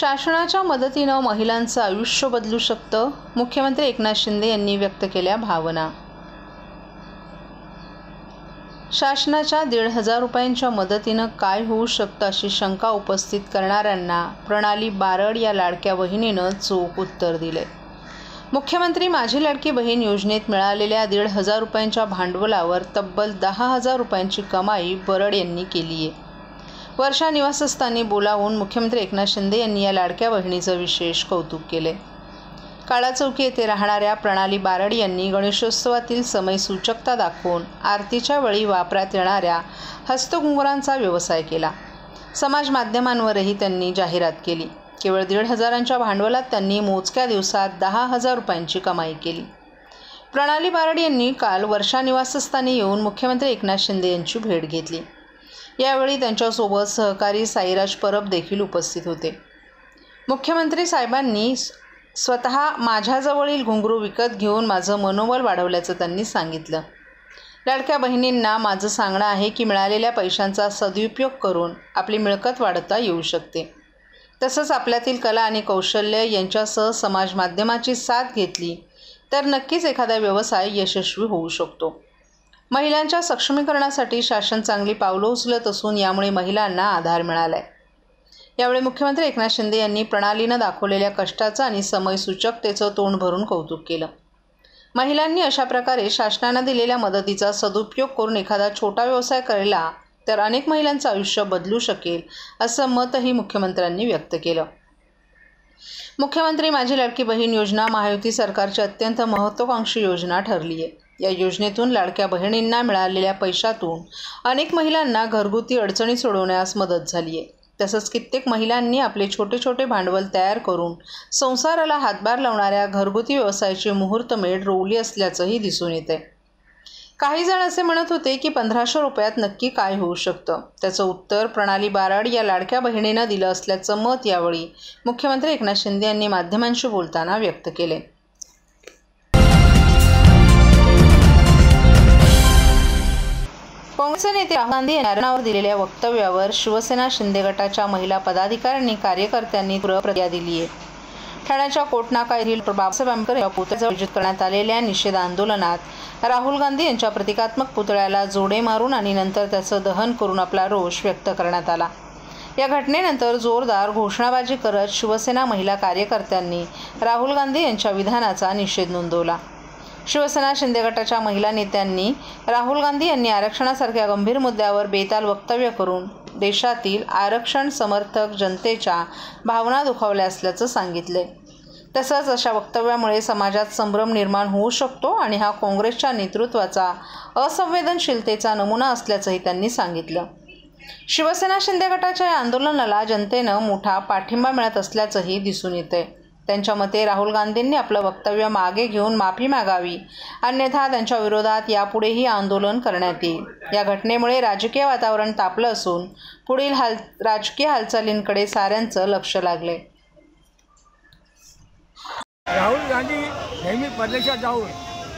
शासनाच्या मदतीनं महिलांचं आयुष्य बदलू शकतं, मुख्यमंत्री एकनाथ शिंदे यांनी व्यक्त केल्या भावना। शासनाच्या 1,500 रुपयांच्या मदतीनं काय होऊ शकतं अशी शंका उपस्थित करणाऱ्यांना प्रणाली बारड या लाडक्या बहिणीनं चोख उत्तर दिले। मुख्यमंत्री माझी लाडकी बहीण योजनेत मिळालेल्या 1,500 रुपयांच्या भांडवलावर तब्बल 10,000 रुपयांची कमाई बरड यांनी केली आहे। वर्षा निवासस्थानी बोलावून मुख्यमंत्री एकनाथ शिंदे यांनी या लाडक्या बहिणीचं विशेष कौतुक केले। काळाचौकी येथे राहणाऱ्या प्रणाली बारड यांनी गणेशोत्सवातील समयसूचकता दाखवून आरतीच्या वेळी वापरात येणाऱ्या हस्तघुंगरांचा व्यवसाय केला। समाज माध्यमांवरही त्यांनी जाहिरात केली। केवळ 1,500च्या भांडवलात त्यांनी मोजक्या दिवसात 10,000 रुपयांची कमाई केली। प्रणाली बारड यांनी काल वर्षा निवासस्थानी येऊन मुख्यमंत्री एकनाथ शिंदे यांची भेट घेतली। यावेळी त्यांच्यासोबत सहकारी साईराज परब देखील उपस्थित होते। मुख्यमंत्री साहेबांनी स्वतः माझ्याजवळील घुंगरू विकत घेऊन माझं मनोबल वाढवल्याचं त्यांनी सांगितलं। लाडक्या बहिणींना माझं सांगणं आहे की मिळालेल्या पैशांचा सदुपयोग करून आपली मिळकत वाढवता येऊ शकते। तसंच आपल्यातील कला आणि कौशल्य यांच्यासह समाज माध्यमाची साथ घेतली तर नक्कीच एखादा व्यवसाय यशस्वी होऊ शकतो। महिलांच्या सक्षमीकरणासाठी शासन चांगली पावलं उचलत असून यामुळे महिलांना आधार मिळालाय। यावेळी मुख्यमंत्री एकनाथ शिंदे यांनी प्रणालीनं दाखवलेल्या कष्टाचं आणि समयसूचकतेचं तोंड भरून कौतुक केलं। महिलांनी अशा प्रकारे शासनानं दिलेल्या मदतीचा सदुपयोग करून एखादा छोटा व्यवसाय केला तर अनेक महिलांचं आयुष्य बदलू शकेल असं मतही मुख्यमंत्र्यांनी व्यक्त केलं। मुख्यमंत्री माझी लाडकी बहीण योजना महायुती सरकारची अत्यंत महत्त्वाकांक्षी योजना ठरली आहे। या योजनेतून लाडक्या बहिणींना मिळालेल्या पैशातून अनेक महिलांना घरगुती अडचणी सोडवण्यास मदत झाली आहे। तसंच कित्येक महिलांनी आपले छोटे छोटे भांडवल तयार करून संसाराला हातभार लावणाऱ्या घरगुती व्यवसायाची मुहूर्तमेढ रोवली असल्याचंही दिसून येतंय। काही जण असे म्हणत होते की 1,500 रुपयात नक्की काय होऊ शकतं, त्याचं उत्तर प्रणाली बारड या लाडक्या बहिणीनं दिलं असल्याचं मत यावेळी मुख्यमंत्री एकनाथ शिंदे यांनी माध्यमांशी बोलताना व्यक्त केले। काँग्रेसचे नेते राहुल गांधी यांनी दिलेल्या वक्तव्यावर शिवसेना शिंदे गटाच्या महिला पदाधिकाऱ्यांनी कार्यकर्त्यांनी तीव्र प्रतिक्रिया दिली आहे। ठाण्याच्या कोटनाका येथील बाबासाहेब आंबेडकर यांच्या पुतळ्याजवळ आयोजित करण्यात आलेल्या निषेध आंदोलनात राहुल गांधी यांच्या प्रतिकात्मक पुतळ्याला जोडे मारून आणि नंतर त्याचं दहन करून आपला रोष व्यक्त करण्यात आला। या घटनेनंतर जोरदार घोषणाबाजी करत शिवसेना महिला कार्यकर्त्यांनी राहुल गांधी यांच्या विधानाचा निषेध नोंदवला। शिवसेना शिंदे गटाच्या महिला नेत्यांनी राहुल गांधी यांनी आरक्षणासारख्या गंभीर मुद्द्यावर बेताल वक्तव्य करून देशातील आरक्षण समर्थक जनतेच्या भावना दुखावल्या असल्याचं सांगितले। तसंच अशा वक्तव्यामुळे समाजात संभ्रम निर्माण होऊ शकतो आणि हा काँग्रेसच्या नेतृत्वाचा असंवेदनशीलतेचा नमुना असल्याचंही त्यांनी सांगितलं। शिवसेना शिंदे गटाच्या या आंदोलनाला जनतेनं मोठा पाठिंबा मिळत असल्याचंही दिसून येतंय। त्यांच्या मते राहुल गांधींनी आपलं वक्तव्य मागे घेऊन माफी मागावी, अन्यथा त्यांच्या विरोधात यापुढेही आंदोलन करण्यात येईल। या घटनेमुळे राजकीय वातावरण तापलं असून पुढील राजकीय हालचालींकडे साऱ्यांचं लक्ष लागले। राहुल गांधी नेहमी परदेशात जाऊन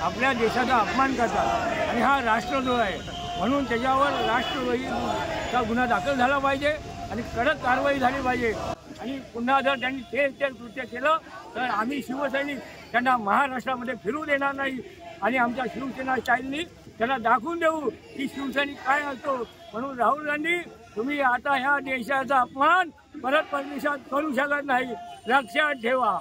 आपल्या देशाचा अपमान करतात आणि हा राष्ट्रद्रोह आहे, म्हणून त्याच्यावर राष्ट्रद्रोहीचा गुन्हा दाखल झाला पाहिजे आणि कडक कारवाई झाली पाहिजे। आणि पुन्हा जर त्यांनी ते कृत्य केलं तर आम्ही शिवसैनिक त्यांना महाराष्ट्रामध्ये फिरू देणार नाही आणि आमच्या शिवसेना स्टाईलनी त्यांना दाखवून देऊ की शिवसैनिक काय असतो। म्हणून राहुल गांधी, तुम्ही आता ह्या देशाचा अपमान परत परदेशात करू शकत नाही, लक्षात ठेवा।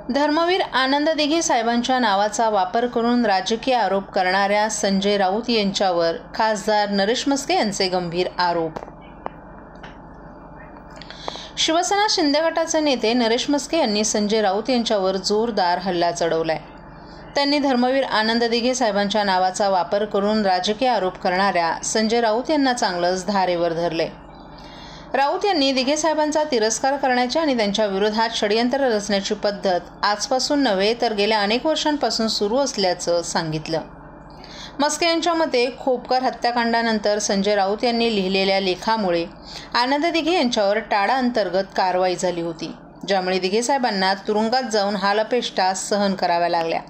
धर्मवीर आनंद दिघे साहेबांच्या नावाचा वापर करून राजकीय आरोप करणाऱ्या संजय राऊत यांच्यावर खासदार नरेश म्हस्के यांचे गंभीर आरोप। शिवसेना शिंदे गटाचे नेते नरेश म्हस्के यांनी संजय राऊत यांच्यावर जोरदार हल्ला चढवलाय। त्यांनी धर्मवीर आनंद दिघे साहेबांच्या नावाचा वापर करून राजकीय आरोप करणाऱ्या संजय राऊत यांना चांगलंच धारेवर धरले। राऊत यांनी दिघे साहेबांचा तिरस्कार करण्याची आणि त्यांच्या विरोधात षडयंत्र रचण्याची पद्धत आजपासून नव्हे तर गेल्या अनेक वर्षांपासून सुरू असल्याचं सांगितलं। म्हस्के यांच्या मते खोपकर हत्याकांडानंतर संजय राऊत यांनी लिहिलेल्या लेखामुळे आनंद दिघे यांच्यावर टाडा अंतर्गत कारवाई झाली होती, ज्यामुळे दिघे साहेबांना तुरुंगात जाऊन हालअपेष्टा सहन कराव्या लागल्या।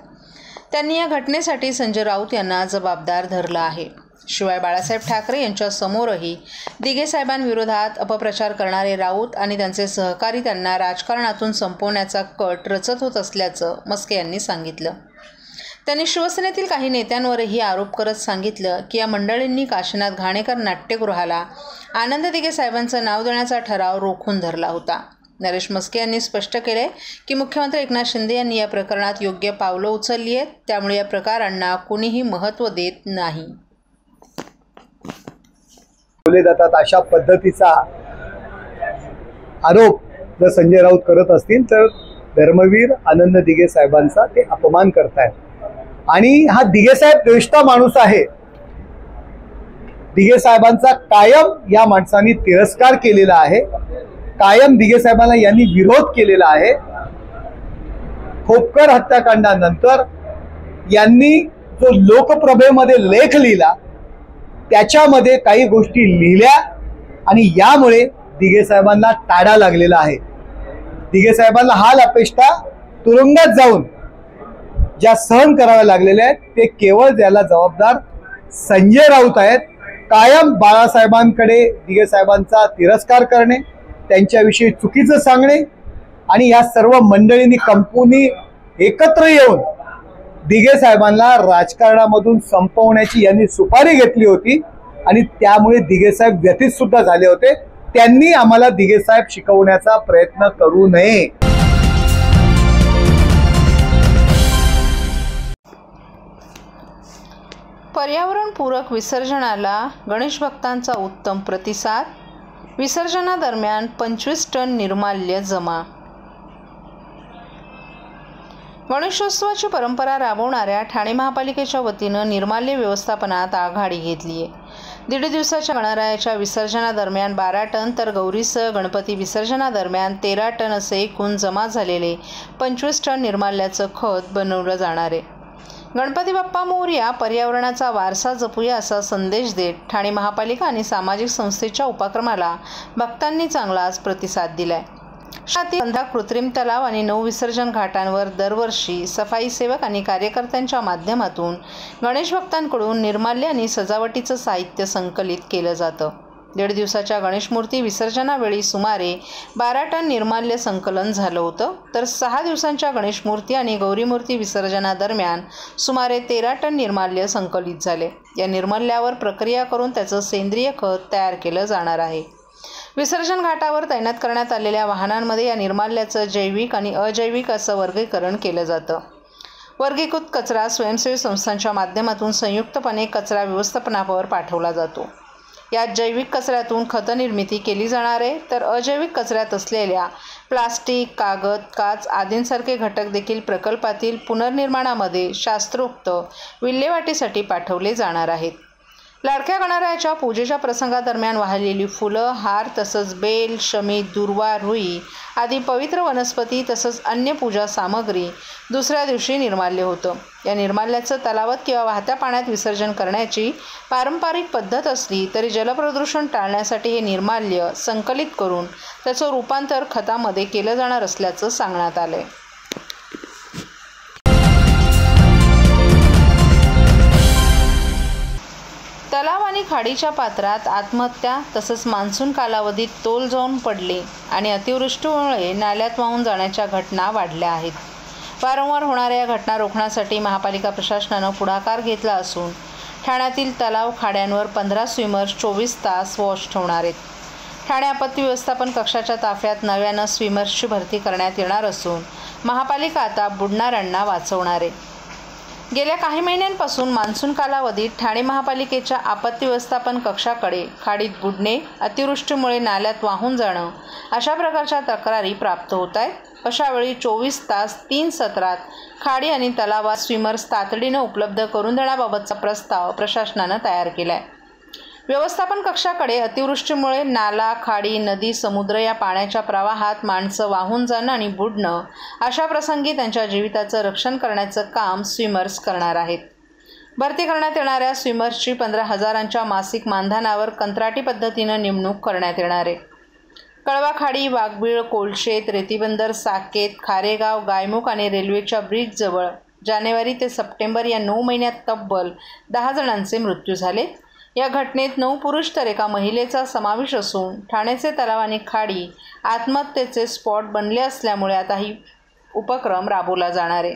त्यांनी या घटनेसाठी संजय राऊत यांना जबाबदार धरलं आहे. शिवाय बाळासाहेब ठाकरे यांच्या समोरही दिघे साहेबांविरोधात अपप्रचार करणारे राऊत आणि त्यांचे सहकारी त्यांना राजकारणातून संपवण्याचा कट रचत होत असल्याचं मस्के यांनी सांगितलं. त्यांनी शिवसेनेतील काही नेत्यांवरही आरोप करत सांगितलं की या मंडळींनी काशीनाथ घाणेकर नाट्यगृहाला आनंद दिघे साहेबांचं नाव देण्याचा ठराव रोखून धरला होता. नरेश मस्के यांनी स्पष्ट केले की मुख्यमंत्री एकनाथ शिंदे यांनी या प्रकरणात योग्य पावलं उचलली आहेत, त्यामुळे या प्रकारांना कुणीही महत्त्व देत नाही. बोलले जातात अशा पद्धतीचा आरोप जर संजय राऊत करत असतील तर धर्मवीर आनंद दिघे साहेबांचा ते अपमान करतायत. आणि हा दिघे साहेब द्वेष्टा माणूस आहे. दिघे साहेबांचा कायम या माणसांनी तिरस्कार केलेला आहे. कायम दिघे साहेबांना यांनी विरोध केलेला आहे. खोपकर हत्याकांडानंतर यांनी जो लोकप्रभेमध्ये लेख लिहिला त्याच्यामध्ये काही गोष्टी लिहिल्या आणि यामुळे दिघे साहेबांना टाळा लागलेला आहे. दिघे साहेबांना हाल अपेष्टा तुरुंगात जाऊन ज्या सहन कराव्या लागलेल्या आहेत ते केवळ त्याला जबाबदार संजय राऊत आहेत. कायम बाळासाहेबांकडे दिघे साहेबांचा तिरस्कार करणे, त्यांच्याविषयी चुकीचं सांगणे आणि या सर्व मंडळींनी कंपनी एकत्र येऊन दिघे साहेबांना राजकारणामधून संपवण्याची यांनी सुपारी घेतली होती आणि त्यामुळे दिघे साहेब व्यथित सुद्धा झाले होते. त्यांनी आम्हाला दिघे साहेब शिकवण्याचा प्रयत्न करू नये. पर्यावरणपूरक विसर्जनाला गणेश भक्तांचा उत्तम प्रतिसाद. विसर्जनादरम्यान 25 टन निर्माल्य जमा. गणेशोत्सवाची परंपरा राबवणाऱ्या ठाणे महापालिकेच्या वतीनं निर्माल्य व्यवस्थापनात आघाडी घेतली आहे. 1.5 दिवसाच्या गणरायाच्या विसर्जनादरम्यान 12 टन तर गौरीसह गणपती विसर्जनादरम्यान 13 टन असे एकूण जमा झालेले 25 टन निर्माल्याचं खत बनवलं जाणार आहे. गणपती बाप्पा मोरया, पर्यावरणाचा वारसा जपूया असा संदेश देत ठाणे महापालिका आणि सामाजिक संस्थेच्या उपक्रमाला भक्तांनी चांगलाच प्रतिसाद दिलाय. शहरातील 15 कृत्रिम तलाव आणि 9 विसर्जन घाटांवर दरवर्षी सफाई सेवक आणि कार्यकर्त्यांच्या माध्यमातून गणेश भक्तांकडून निर्माल्य आणि सजावटीचं साहित्य संकलित केलं जातं. 1.5 दिवसाच्या गणेश मूर्ती विसर्जनावेळी सुमारे 12 टन निर्माल्य संकलन झालं होतं, तर 6 दिवसांच्या गणेश मूर्ती आणि गौरी मूर्ती विसर्जनादरम्यान सुमारे 13 टन निर्माल्य संकलित झाले. या निर्माल्यावर प्रक्रिया करून त्याचं सेंद्रिय खत तयार केलं जाणार आहे. विसर्जन घाटावर तैनात करण्यात आलेल्या वाहनांमध्ये या निर्माल्याचं जैविक आणि अजैविक असं वर्गीकरण केलं जातं. वर्गीकृत कचरा स्वयंसेवी संस्थांच्या माध्यमातून संयुक्तपणे कचरा व्यवस्थापनावर पाठवला जातो. यात जैविक कचऱ्यातून खतनिर्मिती केली जाणार आहे, तर अजैविक कचऱ्यात असलेल्या प्लास्टिक, कागद, काच आदींसारखे घटक देखील प्रकल्पातील पुनर्निर्माणामध्ये शास्त्रोक्त विल्हेवाटीसाठी पाठवले जाणार आहेत. लाडक्या गणरायाच्या पूजेच्या प्रसंगादरम्यान वाहिलेली फुलं, हार तसंच बेल, शमी, दुर्वा, रुई आदी पवित्र वनस्पती तसंच अन्य पूजा सामग्री दुसऱ्या दिवशी निर्माल्य होतं. या निर्माल्याचं तलावात किंवा वाहत्या पाण्यात विसर्जन करण्याची पारंपरिक पद्धत असली तरी जलप्रदूषण टाळण्यासाठी हे निर्माल्य संकलित करून त्याचं रूपांतर खतामध्ये केलं जाणार असल्याचं सांगण्यात आलं आहे. तलाव आणि खाडीच्या पात्रात आत्महत्या तसंच मान्सून कालावधीत तोल जाऊन पडले आणि अतिवृष्टीमुळे नाल्यात वाहून जाण्याच्या घटना वाढल्या आहेत. वारंवार होणाऱ्या या घटना रोखण्यासाठी महापालिका प्रशासनानं पुढाकार घेतला असून ठाण्यातील तलाव खाड्यांवर 15 स्विमर्स 24 तास वॉच ठेवणार आहेत. ठाणे आपत्ती व्यवस्थापन कक्षाच्या ताफ्यात नव्यानं स्विमर्सची भरती करण्यात येणार असून महापालिका आता बुडणाऱ्यांना वाचवणार आहे. गेल्या काही महिन्यांपासून मान्सून कालावधीत ठाणे महापालिकेच्या आपत्ती व्यवस्थापन कक्षाकडे खाडीत बुडणे, अतिवृष्टीमुळे नाल्यात वाहून जाणं अशा प्रकारच्या तक्रारी प्राप्त होत आहेत. अशावेळी 24 तास 3 सत्रात खाडी आणि तलावात स्विमर्स तातडीनं उपलब्ध करून देण्याबाबतचा प्रस्ताव प्रशासनानं तयार केला आहे. व्यवस्थापन कक्षाकडे अतिवृष्टीमुळे नाला, खाडी, नदी, समुद्र या पाण्याच्या प्रवाहात माणसं वाहून जाणं आणि बुडणं अशा प्रसंगी त्यांच्या जीविताचं रक्षण करण्याचं काम स्विमर्स करणार आहेत. भरती करण्यात येणाऱ्या स्विमर्सची 15,000च्या मासिक मानधनावर कंत्राटी पद्धतीनं नेमणूक करण्यात येणार आहे. कळवा खाडी, वाघबीळ, कोळशेत, रेतीबंदर, साकेत, खारेगाव, गायमुख आणि रेल्वेच्या ब्रिजजवळ जानेवारी ते सप्टेंबर या 9 महिन्यात तब्बल 10 जणांचे मृत्यू झाले. या घटनेत 9 पुरुष तर एका महिलेचा समावेश असून ठाण्याचे तलाव आणि खाडी आत्महत्येचे स्पॉट बनले असल्यामुळे आता ही उपक्रम राबवला जाणार आहे.